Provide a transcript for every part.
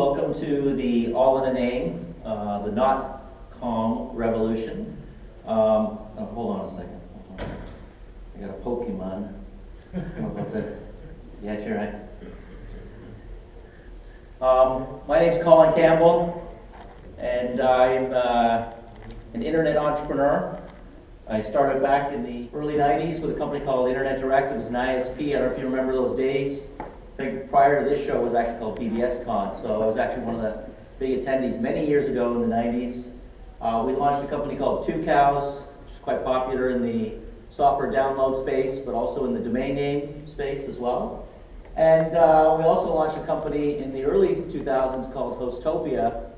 welcome to the All in a Name, the .com revolution. Hold on a second. I got a Pokemon. I'm about to get you right. My name's Colin Campbell, and I'm an internet entrepreneur. I started back in the early 90s with a company called Internet Direct. It was an ISP. I don't know if you remember those days. I think prior to this show, it was actually called BBSCon. So I was actually one of the big attendees many years ago in the 90s. We launched a company called 2 Cows, which is quite popular in the software download space, but also in the domain name space as well. And we also launched a company in the early 2000s called Hostopia,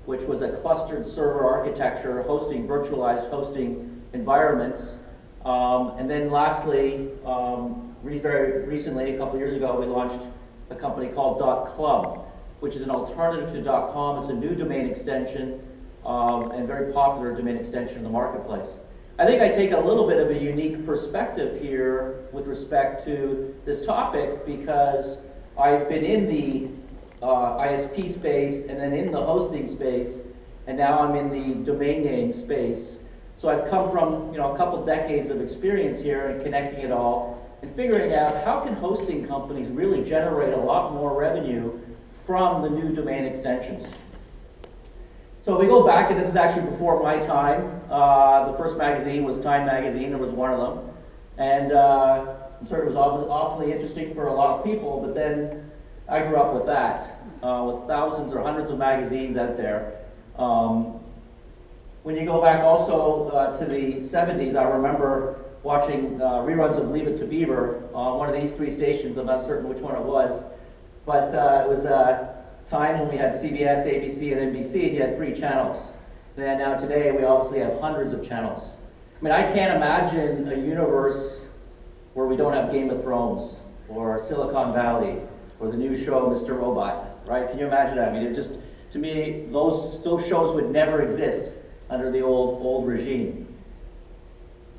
which was a clustered server architecture hosting virtualized hosting environments. And then lastly, very recently, a couple years ago, we launched a company called .club, which is an alternative to .com. It's a new domain extension and very popular domain extension in the marketplace. I think I take a little bit of a unique perspective here with respect to this topic because I've been in the ISP space and then in the hosting space, and now I'm in the domain name space. So I've come from a couple decades of experience here and connecting it all and figuring out how can hosting companies really generate a lot more revenue from the new domain extensions. So we go back, and this is actually before my time. The first magazine was Time magazine. It was one of them. And I'm sure it was awfully interesting for a lot of people, but then I grew up with that, with thousands or hundreds of magazines out there. When you go back also to the 70s, I remember watching reruns of Leave It to Beaver on one of these 3 stations. I'm not certain which one it was, but it was a time when we had CBS, ABC, and NBC, and you had 3 channels. And now today, we obviously have hundreds of channels. I mean, I can't imagine a universe where we don't have Game of Thrones, or Silicon Valley, or the new show Mr. Robot, right? Can you imagine that? I mean, it just, to me, those shows would never exist under the old regime.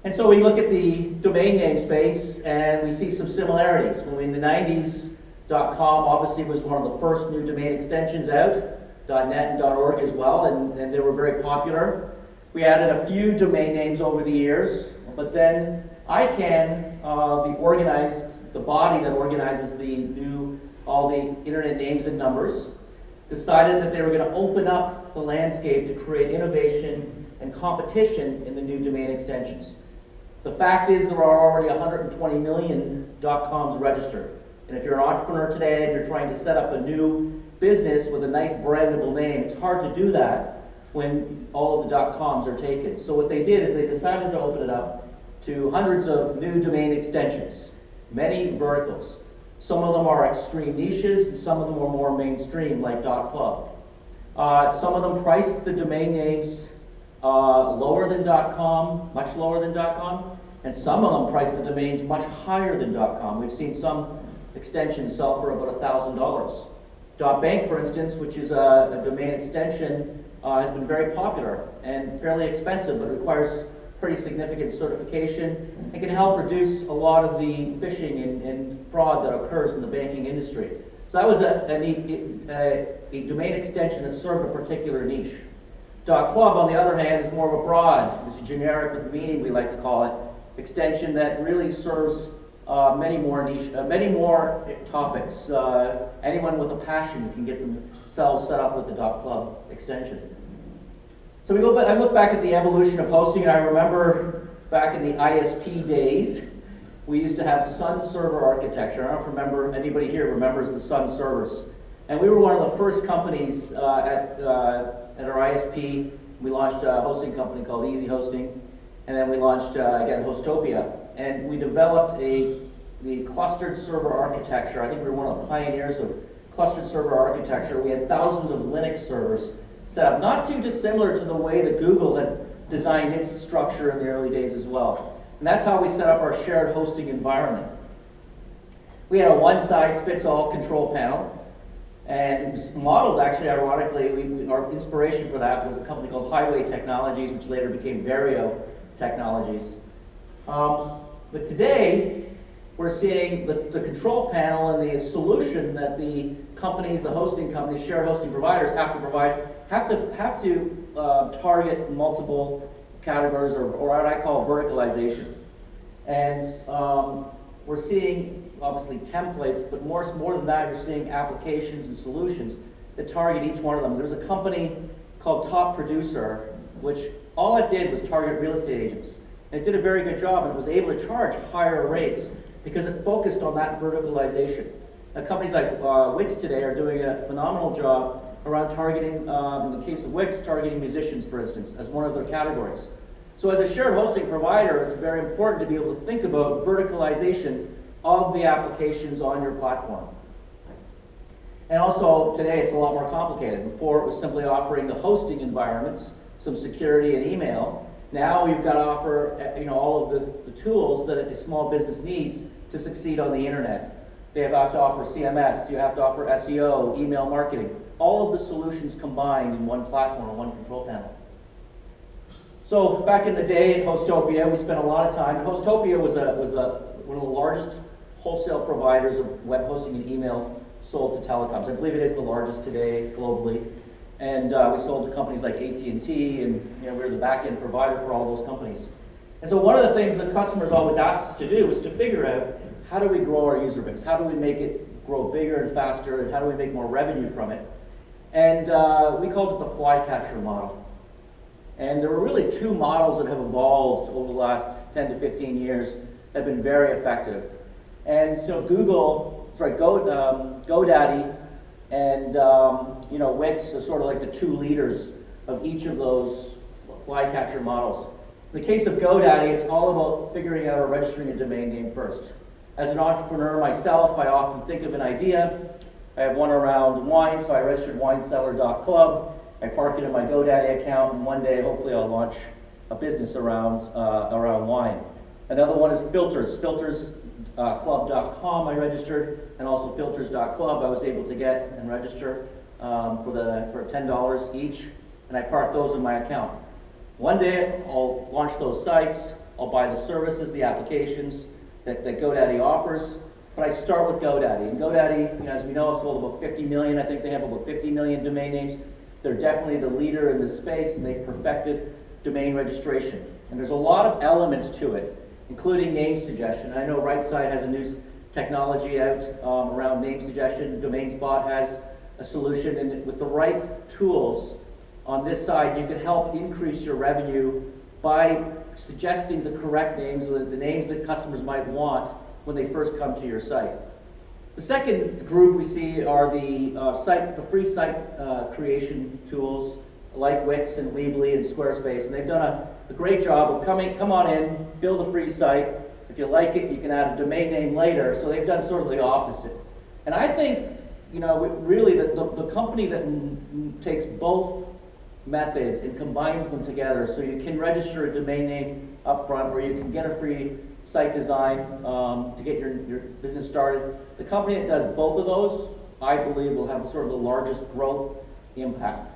And so we look at the domain name space and we see some similarities. When in the 90s, .com obviously was one of the first new domain extensions out, .net and .org as well, and they were very popular. We added a few domain names over the years, but then ICANN, the body that organizes all the internet names and numbers, decided that they were going to open up the landscape to create innovation and competition in the new domain extensions. The fact is there are already 120 million .coms registered. And if you're an entrepreneur today and you're trying to set up a new business with a nice brandable name, it's hard to do that when all of the .coms are taken. So what they did is they decided to open it up to hundreds of new domain extensions, many verticals. Some of them are extreme niches, and some of them are more mainstream, like .club. Some of them price the domain names lower than .com, much lower than .com, and some of them price the domains much higher than .com. We've seen some extensions sell for about $1,000. .bank, for instance, which is a domain extension, has been very popular and fairly expensive, but requires pretty significant certification and can help reduce a lot of the phishing and fraud that occurs in the banking industry. So that was a domain extension that served a particular niche. .club, on the other hand, is more of a broad, it's generic with meaning, we like to call it, extension that really serves many more topics. Anyone with a passion can get themselves set up with the .club extension. So I look back at the evolution of hosting, and I remember back in the ISP days, we used to have Sun server architecture. I don't know if anybody here remembers the Sun servers. And we were one of the first companies at our ISP. We launched a hosting company called Easy Hosting, and then we launched, again, Hostopia. And we developed the clustered server architecture. I think we were one of the pioneers of clustered server architecture. We had thousands of Linux servers set up, not too dissimilar to the way that Google had designed its structure in the early days as well. And that's how we set up our shared hosting environment. We had a one-size-fits-all control panel. And it was modeled, actually, ironically, our inspiration for that was a company called Highway Technologies, which later became Vario Technologies. But today, we're seeing the control panel and the solution that the companies, the hosting companies, shared hosting providers have to provide, have to target multiple categories, or what I call verticalization. And we're seeing obviously templates, but more than that, you're seeing applications and solutions that target each one of them. There's a company called Top Producer, which all it did was target real estate agents. And it did a very good job, and it was able to charge higher rates because it focused on that verticalization. Now, companies like Wix today are doing a phenomenal job around targeting, in the case of Wix, targeting musicians, for instance, as one of their categories. So as a shared hosting provider, it's very important to be able to think about verticalization of the applications on your platform. And also, today it's a lot more complicated. Before, it was simply offering the hosting environments, some security and email. Now we've got to offer all of the tools that a small business needs to succeed on the internet. They have to offer CMS, you have to offer SEO, email marketing, all of the solutions combined in one platform or one control panel. So back in the day at Hostopia, we spent a lot of time. Hostopia was one of the largest wholesale providers of web hosting and email sold to telecoms. I believe it is the largest today globally. And we sold to companies like AT&T, and we were the back-end provider for all those companies. And so one of the things that customers always ask us to do is to figure out, how do we grow our user base? How do we make it grow bigger and faster, and how do we make more revenue from it? And we called it the flycatcher model. And there were really two models that have evolved over the last 10 to 15 years that have been very effective. And so GoDaddy and Wix are sort of like the two leaders of each of those flycatcher models. In the case of GoDaddy, it's all about figuring out or registering a domain name first. As an entrepreneur myself, I often think of an idea. I have one around wine, so I registered winecellar.club. I park it in my GoDaddy account, and one day, hopefully, I'll launch a business around wine. Another one is filters. Filtersclub.com I registered, and also filters.club I was able to get and register for $10 each, and I parked those in my account. One day, I'll launch those sites. I'll buy the services, the applications that GoDaddy offers, but I start with GoDaddy. And GoDaddy, as we know, has sold about 50 million. I think they have about 50 million domain names. They're definitely the leader in this space, and they've perfected domain registration. And there's a lot of elements to it, including name suggestion. I know RightSide has a new technology out around name suggestion. DomainSpot has a solution, and with the right tools on this side, you can help increase your revenue by suggesting the correct names, or the names that customers might want when they first come to your site. The second group we see are the free site creation tools like Wix and Weebly and Squarespace, and they've done a great job of come on in, build a free site. If you like it, you can add a domain name later. So they've done sort of the opposite. And I think, really the company that takes both methods and combines them together, so you can register a domain name up front, or you can get a free site design to get your business started. The company that does both of those, I believe, will have sort of the largest growth impact.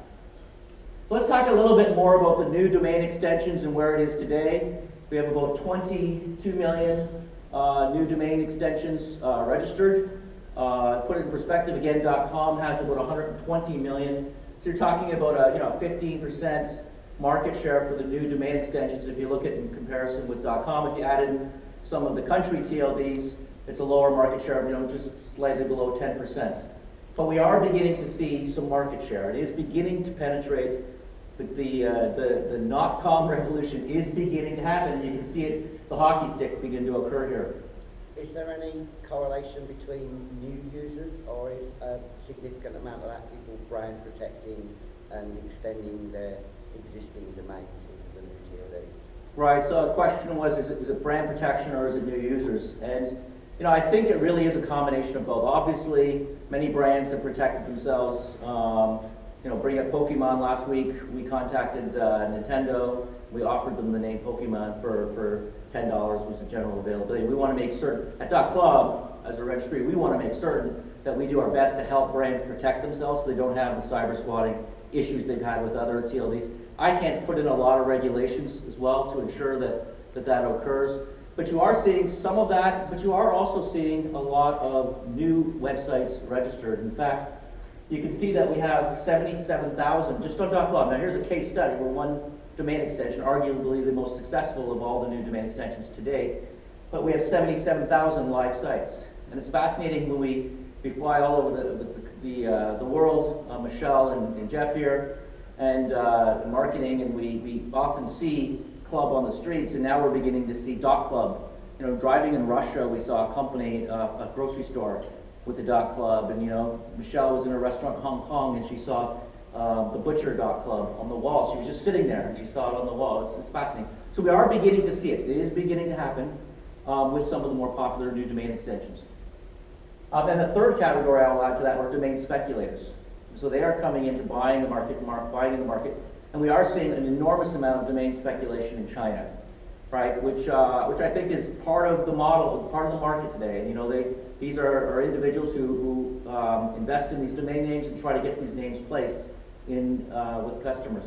So let's talk a little bit more about the new domain extensions and where it is today. We have about 22 million new domain extensions registered. Put it in perspective, again, .com has about 120 million. So you're talking about a 15% market share for the new domain extensions if you look at it in comparison with .com. If you add in some of the country TLDs, it's a lower market share of just slightly below 10%. But we are beginning to see some market share. It is beginning to penetrate. The .com revolution is beginning to happen, and you can see it, the hockey stick begin to occur here. Is there any correlation between new users, or is a significant amount of that people brand protecting and extending their existing domains into the new TLDs? Right, so the question was, is it brand protection or is it new users? And I think it really is a combination of both. Obviously, many brands have protected themselves. Bring up Pokemon last week, we contacted Nintendo. We offered them the name Pokemon for $10, which is general availability. We want to make certain, at .club, as a registry, we want to make certain that we do our best to help brands protect themselves so they don't have the cyber squatting issues they've had with other TLDs. ICANN's put in a lot of regulations as well to ensure that occurs. But you are seeing some of that, but you are also seeing a lot of new websites registered. In fact, you can see that we have 77,000 just on .club. Now here's a case study where one domain extension, arguably the most successful of all the new domain extensions today, but we have 77,000 live sites. And it's fascinating when we fly all over the world, Michelle and Jeff here, and marketing, and we often see club on the streets, and now we're beginning to see .club. You know, driving in Russia, we saw a company, a grocery store with the .club, and you know, Michelle was in a restaurant in Hong Kong, and she saw the Butcher .club on the wall. She was just sitting there, and she saw it on the wall. It's fascinating. So we are beginning to see it. It is beginning to happen with some of the more popular new domain extensions. And the third category I'll add to that are domain speculators. So they are coming into buying the market, buying in the market, and we are seeing an enormous amount of domain speculation in China, right? Which I think is part of the model, part of the market today. And you know, these are individuals who invest in these domain names and try to get these names placed in with customers.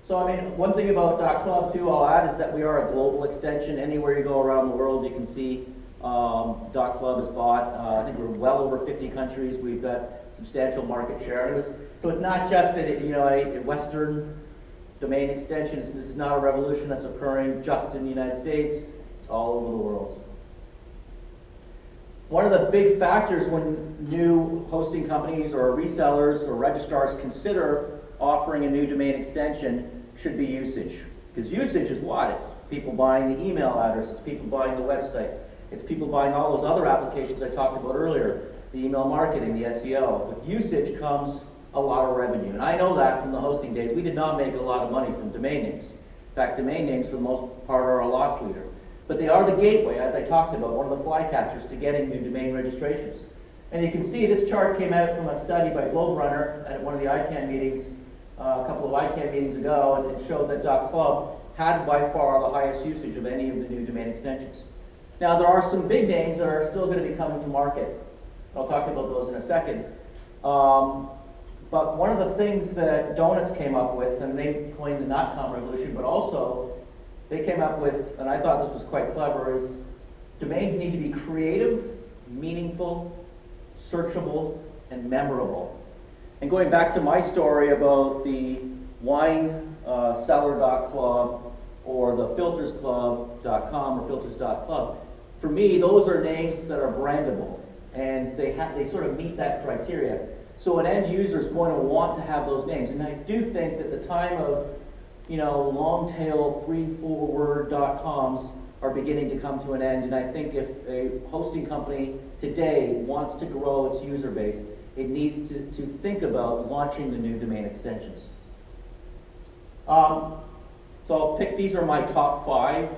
So I mean, one thing about .club too, I'll add, is that we are a global extension. Anywhere you go around the world, you can see .club is bought. I think we're well over 50 countries. We've got substantial market share. So it's not just a Western domain extension. This is not a revolution that's occurring just in the United States. It's all over the world. One of the big factors when new hosting companies or resellers or registrars consider offering a new domain extension should be usage. Because usage is what? It's people buying the email address, it's people buying the website, it's people buying all those other applications I talked about earlier, the email marketing, the SEO. With usage comes a lot of revenue. And I know that from the hosting days. We did not make a lot of money from domain names. In fact, domain names for the most part are a loss leader. But they are the gateway, as I talked about, one of the flycatchers to getting new domain registrations. And you can see this chart came out from a study by Globe Runner at one of the ICANN meetings, a couple of ICANN meetings ago, and it showed that .club had by far the highest usage of any of the new domain extensions. Now, there are some big names that are still going to be coming to market. I'll talk about those in a second. But one of the things that Donuts came up with, and they coined the .com revolution, but also they came up with, and I thought this was quite clever, is domains need to be creative, meaningful, searchable, and memorable. And going back to my story about the wine seller.club or the filtersclub.com or filters.club, for me, those are names that are brandable, and they sort of meet that criteria. So an end user is going to want to have those names. And I do think that the time of, long tail 3-4 word .coms are beginning to come to an end. And I think if a hosting company today wants to grow its user base, it needs to think about launching the new domain extensions. So I'll pick, these are my top 5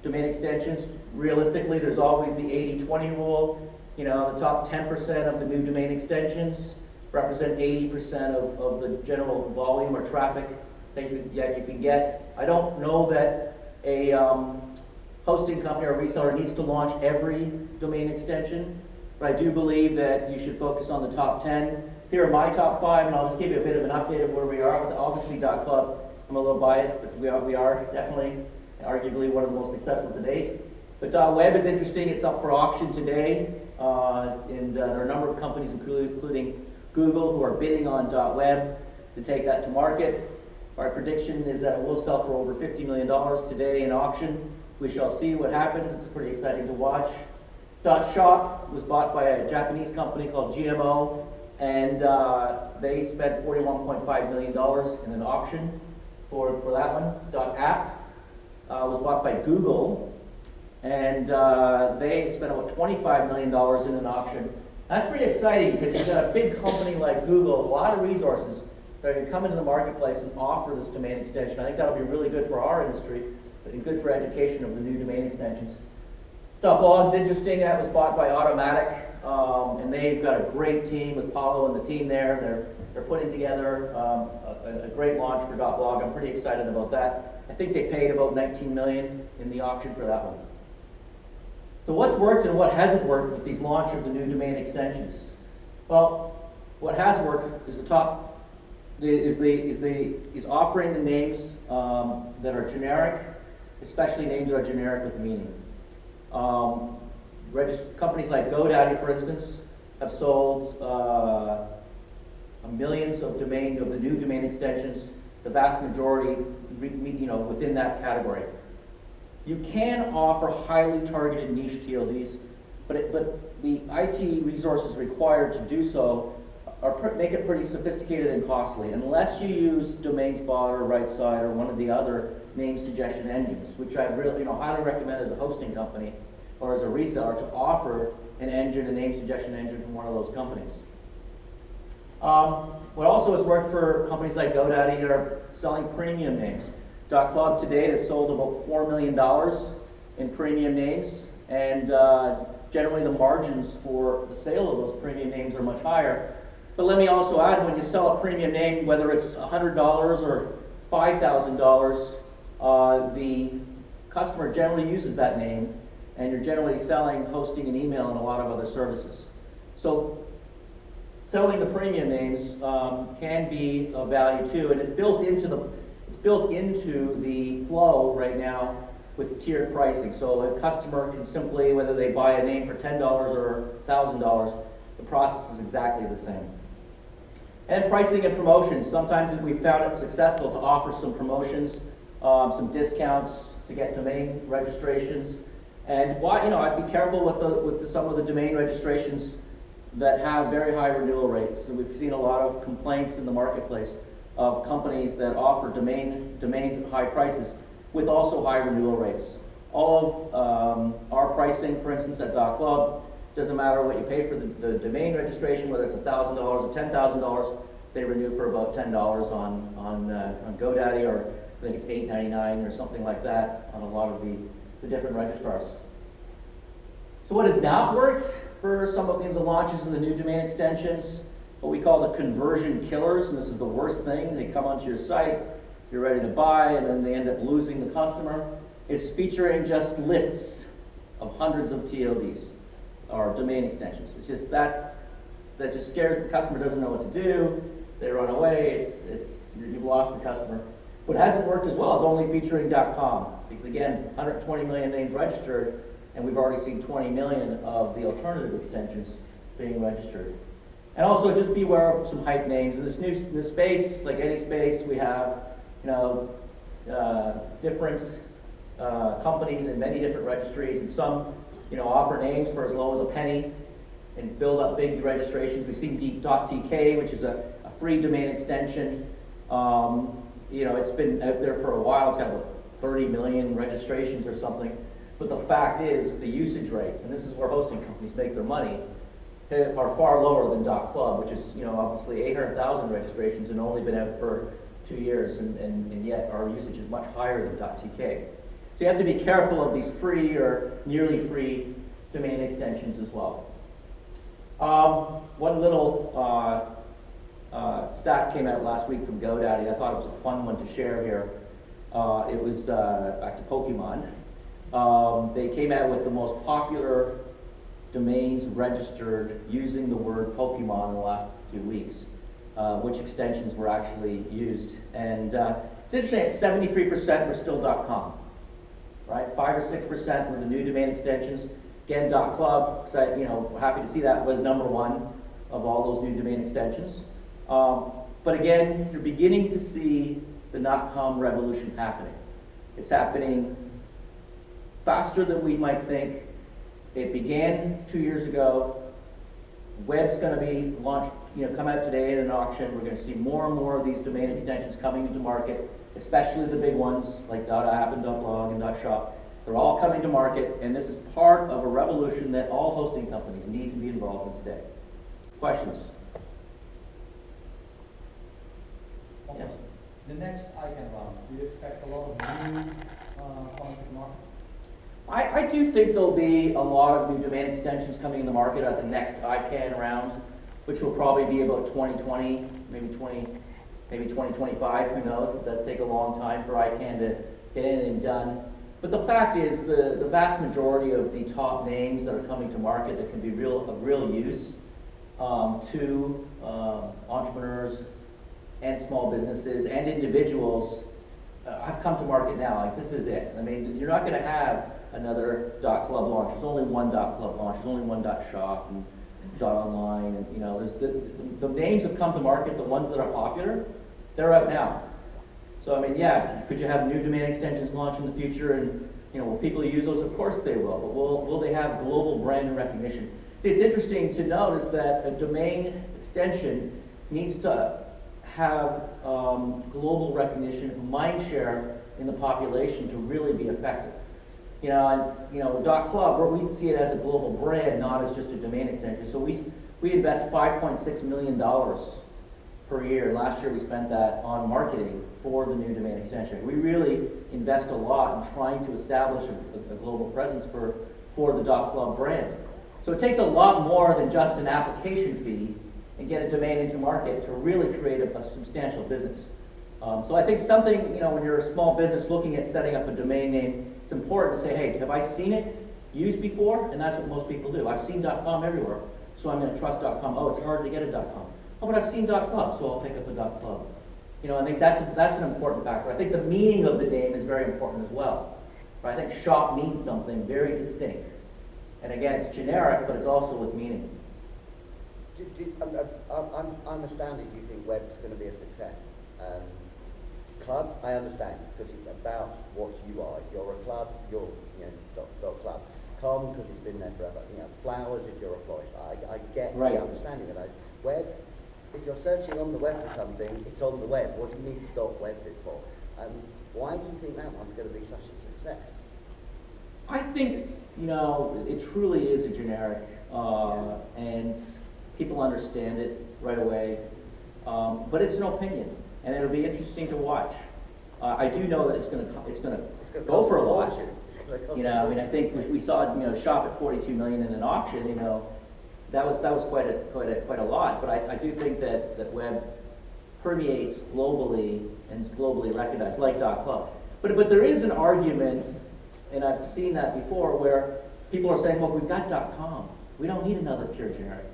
domain extensions. Realistically, there's always the 80-20 rule. The top 10% of the new domain extensions represent 80% of the general volume or traffic that you can get. I don't know that a hosting company or reseller needs to launch every domain extension, but I do believe that you should focus on the top 10. Here are my top 5, and I'll just give you a bit of an update of where we are with obviously .club. I'm a little biased, but we are definitely, arguably, one of the most successful to date. But .web is interesting. It's up for auction today, and there are a number of companies, including Google, who are bidding on .web to take that to market. Our prediction is that it will sell for over $50 million today in auction. We shall see what happens. It's pretty exciting to watch. .shop was bought by a Japanese company called GMO, and they spent $41.5 million in an auction for that one. .app was bought by Google, and they spent about $25 million in an auction. That's pretty exciting because you've got a big company like Google, a lot of resources that can come into the marketplace and offer this domain extension. I think that'll be really good for our industry and good for education of the new domain extensions. .blog's interesting. That was bought by Automatic, and they've got a great team with Paulo and the team there. They're putting together a great launch for .blog. I'm pretty excited about that. I think they paid about $19 million in the auction for that one. So what's worked and what hasn't worked with these launch of the new domain extensions? Well, what has worked is is offering the names that are generic, especially names that are generic with meaning. Companies like GoDaddy, for instance, have sold millions of the new domain extensions, the vast majority within that category. You can offer highly targeted niche TLDs, but the IT resources required to do so make it pretty sophisticated and costly, unless you use DomainSpot or RightSide or one of the other name suggestion engines, which I really highly recommend as a hosting company or as a reseller to offer an engine, a name suggestion engine from one of those companies. What also has worked for companies like GoDaddy are selling premium names. .club to date has sold about $4 million in premium names, and generally the margins for the sale of those premium names are much higher. But let me also add, when you sell a premium name, whether it's $100 or $5,000, the customer generally uses that name, and you're generally selling hosting and email and a lot of other services. So selling the premium names can be of value too, and it's built into the flow right now with tiered pricing. So a customer can simply, whether they buy a name for $10 or $1,000, the process is exactly the same. And pricing and promotions. Sometimes we've found it successful to offer some promotions, some discounts to get domain registrations. And I'd be careful with some of the domain registrations that have very high renewal rates. So we've seen a lot of complaints in the marketplace of companies that offer domains at high prices with also high renewal rates. All of our pricing, for instance, at .club, doesn't matter what you pay for the domain registration, whether it's $1,000 or $10,000, they renew for about $10 on GoDaddy, or I think it's $8.99 or something like that on a lot of the different registrars. So what has not worked for some of the launches and the new domain extensions, what we call the conversion killers, and this is the worst thing. They come onto your site, you're ready to buy, and then they end up losing the customer, is featuring just lists of hundreds of TLDs or domain extensions. It's just that just scares the customer, doesn't know what to do, they run away, you've lost the customer. What hasn't worked as well is only featuring .com, because again, 120 million names registered, and we've already seen 20 million of the alternative extensions being registered. And also just beware of some hype names. In this space, like any space, we have different companies in many different registries, and some offer names for as low as a penny and build up big registrations. We've seen .tk, which is a free domain extension. It's been out there for a while. It's got about 30 million registrations or something. But the fact is, the usage rates, and this is where hosting companies make their money, are far lower than .club, which is obviously 800,000 registrations and only been out for 2 years, and yet our usage is much higher than .tk. So you have to be careful of these free or nearly free domain extensions as well. One little stat came out last week from GoDaddy. I thought it was a fun one to share here. It was back to Pokemon. They came out with the most popular domains registered using the word Pokemon in the last few weeks, which extensions were actually used. And it's interesting, 73% were still .com, right? 5 or 6% were the new domain extensions. Again, .club, happy to see that, was #1 of all those new domain extensions. But again, you're beginning to see the .com revolution happening. It's happening faster than we might think. It began 2 years ago. Web's going to be launched, come out today in an auction. We're going to see more and more of these domain extensions coming into market, especially the big ones like .app and .blog and .shop. They're all coming to market, and this is part of a revolution that all hosting companies need to be involved in today. Questions? Yes. The next ICANN round, do you expect a lot of new coming to the market? I do think there'll be a lot of new domain extensions coming in the market at the next ICANN round, which will probably be about 2020, maybe 2025, who knows? It does take a long time for ICANN to get anything done. But the fact is, the vast majority of the top names that are coming to market that can be of real use to entrepreneurs and small businesses and individuals have come to market now. Like, this is it. I mean, you're not going to have another .club launch. There's only one .club launch. There's only one .shop and .online. And, you know, the names have come to market. The ones that are popular, they're out now. So, I mean, yeah, could you have new domain extensions launch in the future? And, you know, will people use those? Of course they will. But will they have global brand and recognition? See, it's interesting to notice that a domain extension needs to have global recognition, mind share in the population to really be effective. You know, and, you know, .club, we see it as a global brand, not as just a domain extension. So we invest $5.6 million per year. And last year we spent that on marketing for the new domain extension. We really invest a lot in trying to establish a global presence for the .club brand. So it takes a lot more than just an application fee and get a domain into market to really create a substantial business. So I think something, you know, when you're a small business looking at setting up a domain name, it's important to say, hey, have I seen it used before? And that's what most people do. I've seen .com everywhere, so I'm going to trust .com. Oh, it's hard to get a .com. Oh, but I've seen .club, so I'll pick up a .club. You know, I think that's an important factor. I think the meaning of the name is very important as well. But I think shop means something very distinct. And again, it's generic, but it's also with meaning. I'm astounded you think web's going to be a success. Club, I understand, because it's about what you are. If you're a club, you're, you know, .club. Com, because it's been there forever. You know, flowers if you're a florist. I get the understanding of those. Web, if you're searching on the web for something, it's on the web. What do you need the .web bit for? Why do you think that one's going to be such a success? I think, you know, it truly is a generic, and people understand it right away, but it's an opinion, and it'll be interesting to watch. I do know that it's going to go for a lot. You know, I mean, I think we saw, you know, shop at 42 million in an auction. You know, that was quite a lot. But I do think that web permeates globally and is globally recognized, like .club. But there is an argument, and I've seen that before, where people are saying, well, we've got .com. We don't need another pure generic.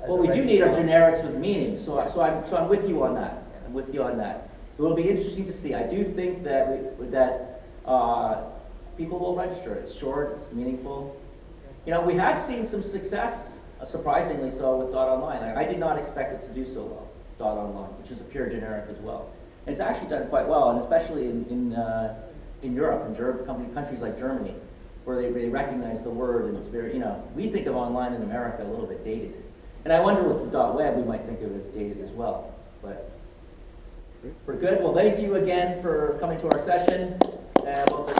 Well, we do need our generics with meaning. So I'm with you on that. I'm with you on that. It will be interesting to see. I do think that people will register. It's short. It's meaningful. You know, we have seen some success, surprisingly so, with .online. I did not expect it to do so well. .online, which is a pure generic as well, and it's actually done quite well, and especially in Europe, in countries like Germany, where they recognize the word, and it's very, you know, we think of online in America a little bit dated. And I wonder with .web, we might think of it as dated as well. But we're good. Well, thank you again for coming to our session about the